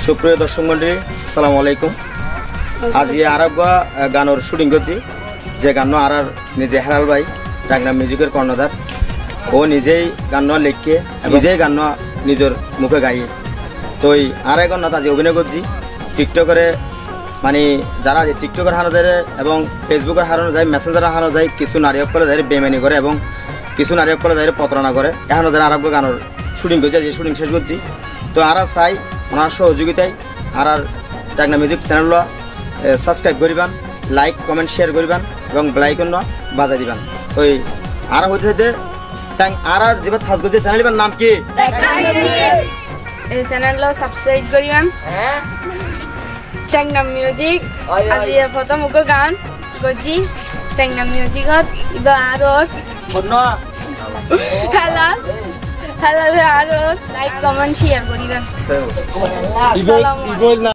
সুপ্রিয় দর্শক মন্ডলী, আসসালামু আলাইকুম। আজি আরব গানের শুটিং করছি, যে গান আর নিজে হেলাল ভাই টাকনা মিউজিকের কর্ণধার। ও নিজেই গান লিখে নিজেই গান নিজের মুখে গাইয়ে। তো আর এক গান আজি অভিনয় করছি টিকটকের, মানে যারা টিকটকের হারানো যায় এবং ফেসবুকের হারানো যায়, মেসেঞ্জার হারানো যায়, কিছু নারীক করে যায় বেমানি করে এবং কিছু নারীক করে যায় প্রতারণা করে। এখন যারা আরব গানের শুটিং করছে, যে শুটিং শেষ করছি। তো আর চাই ওনার সহযোগিতায় আর টাকনা মিউজিক চ্যানেল সাবস্ক্রাইব করিবান, লাইক কমেন্ট শেয়ার করিবান এবং বেলাইকন বাজাই দিবান। তো আর হচ্ছে যে আর যেটা থাজ করছে চ্যানেলের নাম কি? এই চ্যানেল সাবস্ক্রাইব করিবান টাকনা মিউজিক। আজি প্রথম গান করছি টাকনা মিউজিকত ইবা আর হেলাল আর লাইক কমেন্ট শেয়ার করিবেন।